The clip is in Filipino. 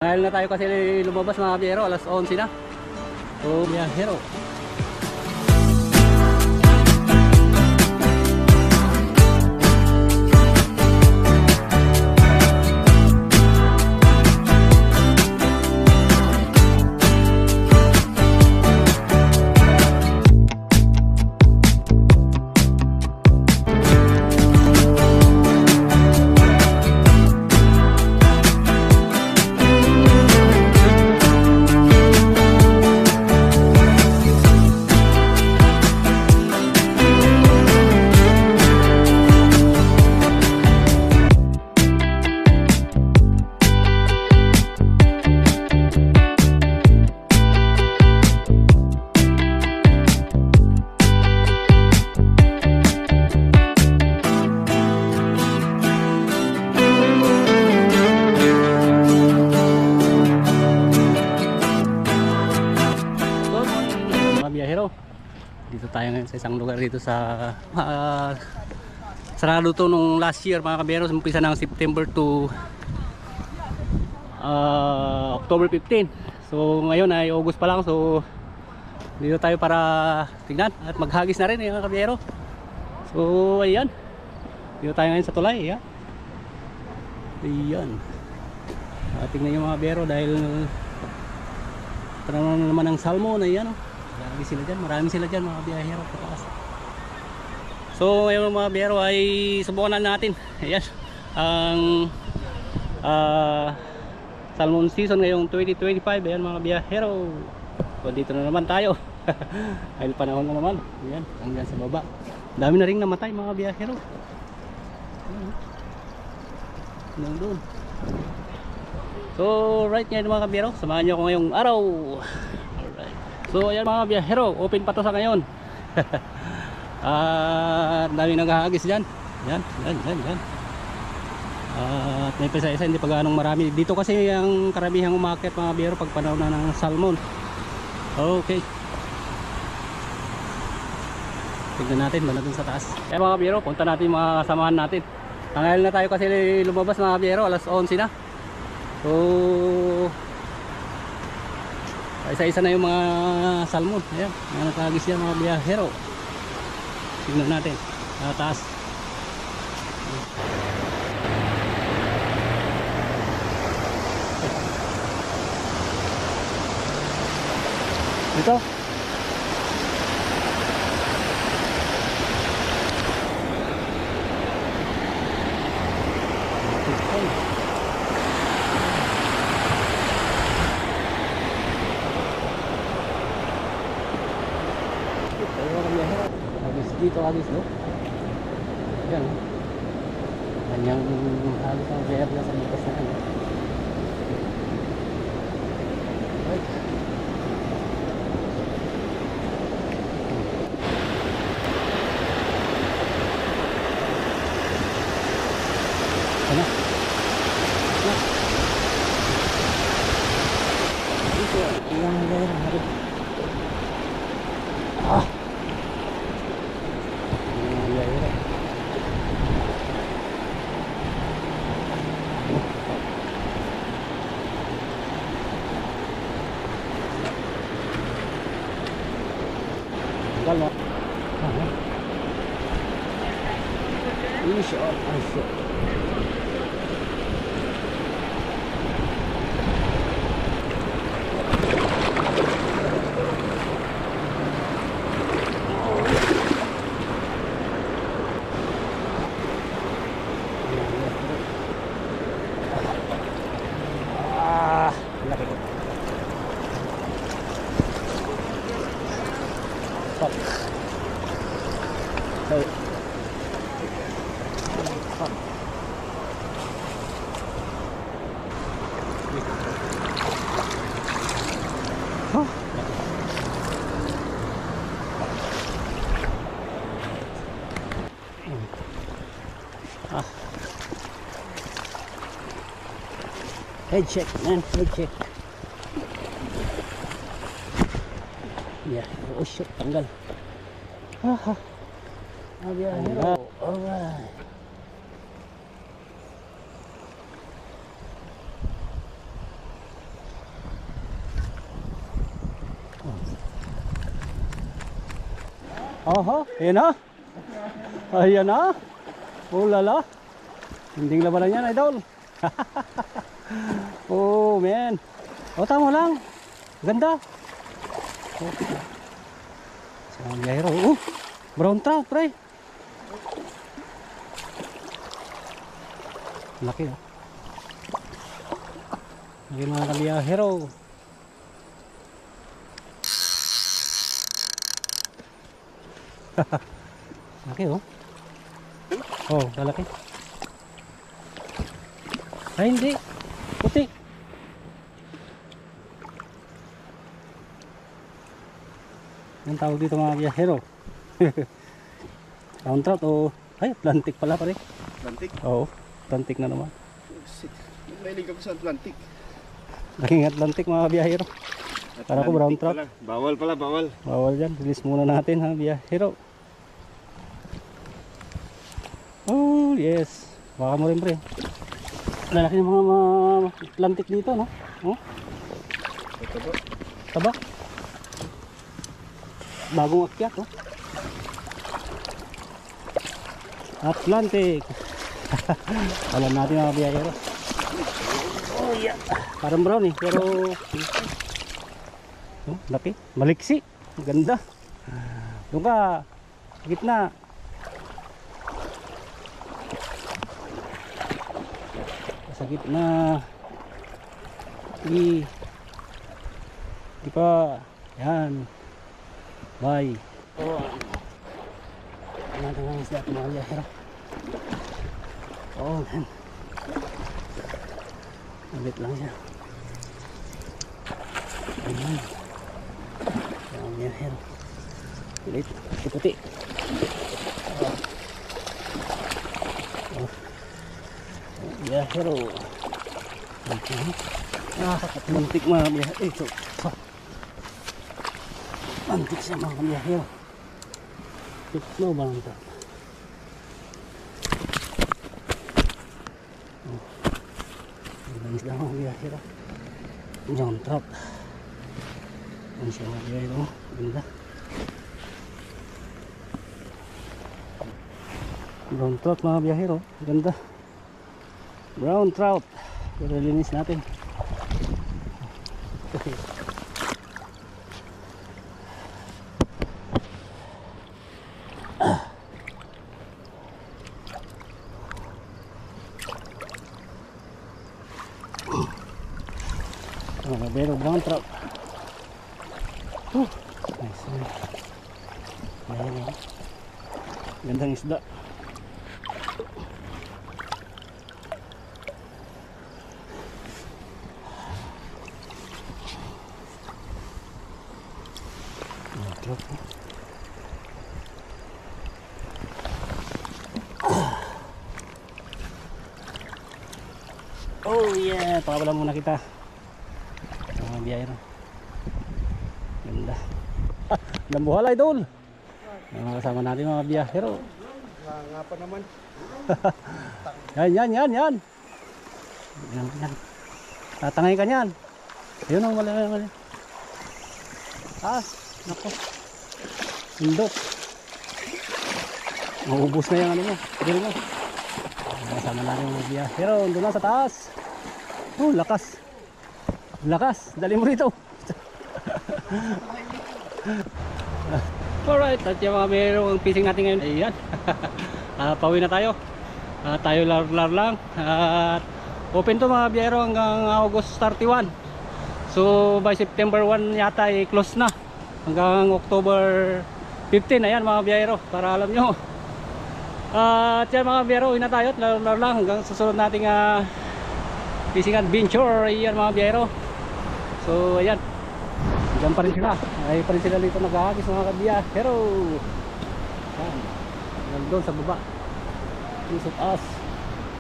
Ngayon na tayo kasi lumabas mga biyahero, alas 11 na. So biyahero, dito tayo ngayon sa isang lugar dito sa sarado to nung last year mga kabiyahero, umpisa ng September to October 15. So ngayon ay August pa lang, so dito tayo para tignan at maghagis na rin mga kabiyahero. So ayan, dito tayo ngayon sa tulay. Ayan, tignan nyo mga kabiyahero dahil parang naman ang salmon. Ayan, marami sila dyan mga biyahero pataas. So ngayon mga biyahero ay subukan na natin. Ayan, ang salmon season ngayong 2025. Ayan mga biyahero, so dito na naman tayo. Dahil panahon na naman. Ayan, hanggang sa baba dami na rin namatay mga biyahero. Doon. So right ngayon mga biyahero, samahan nyo ako ngayong araw. So ayan mga biyahero, open pa to sa ngayon. Dami naghahagis dyan. Yan. At may pisa-isa, hindi pa ganong marami. Dito kasi ang karamihang umakyat mga biyahero pag panahon na ng salmon. Okay, tignan natin ba natin sa taas. Kaya mga biyahero, punta natin mga kasamahan natin. Ngayon na tayo kasi lumabas mga biyahero, alas 11 na. So isa-isa na yung mga salmon. Ayan, mga nakagis yan mga biyahero. Tignan natin taas. Dito agis no? Yan, kanyang halos ang rare na sa bukas na ano. Right. Ano? Dito, ilang rare harap. Kalau insya Allah head check, man, head check. Yeah, oh shit, tanggal. Haha. Tanggal. Alright. Oho, ayan na. Ayan na. Oh lala. Hindi labanan yan, idol. Oh man. Oh, tama lang. Ganda. Oh. Sa biyahero. Oh, brown trout, pre. Laki, oh. Laki mga kabiyahero. Laki, oh. Oh, lalaki. Ay, hindi. Puti. Ang tawag dito mga biyahero. Brown trout o... Ay, Atlantic pala pare. Atlantic? Oo, Atlantic na naman. Oh, shit. Mahilig ako sa Atlantic. Laking Atlantic mga biyahero. Para ko brown trout. Pala. Bawal pala, bawal. Bawal dyan. Release muna natin ha, biyahero. Oh, yes. Baka mo rin pre. Lalaki ng mga Atlantic dito, no? Oh? Taba. Bagong akyat, oh. Atlantic. Alam natin mga biyahero. Oh, yeah. Parang brown eh, pero oh, laki. Maliksi. Ganda. Doon ka, gitna. Sa gitna. Di pa. Yan. Bye. Oh. Natin ang isda ito mga biyahero. Oh man. Mabit lang siya. Ayan. Mga biyahero. Pilit. Puti. Oh. Oh. Biyahero. Atlantic mga biyahero. Ito. Antik siya mga biyahero. Ito ba lang ito? Manis lang mga biyahero. Brown trout. Ano siya mga biyahero? Ganda. Brown trout mga biyahero. Ganda. Brown trout. Pero linis natin. Pero brown trout. Nice. Ayan. Gandang isda. Oh yeah, pakawalan muna kita. Biyahero. Ganda. Lambuhala idol. Mga kasama natin mga biyahero. Nga pa naman. Yan. Yan. Tatangay ka niyan. Ayun ang mali. Nako. Indot. Maubos na yung ano mo. Dito mo. Mga kasama natin mga biyahero. Doon na sa taas. Oh, lakas. Lakas, dali mo rito. Alright, at yung mga mayroong fishing natin ngayon. Ayan. Pauwi na tayo. Tayo lar lang. Open to mga biyahero hanggang August 31. So by September 1 yata i-close na. Hanggang October 15. Ayan mga biyahero, para alam nyo. At yan mga biyahero, uwi na tayo at lar lang hanggang susunod nating fishing adventure. Ayan mga biyahero. So ayan, diyan pa rin sila. Ay pa rin sila dito naghahagis mga kabiyahero. Ayan, doon sa baba. Look at us.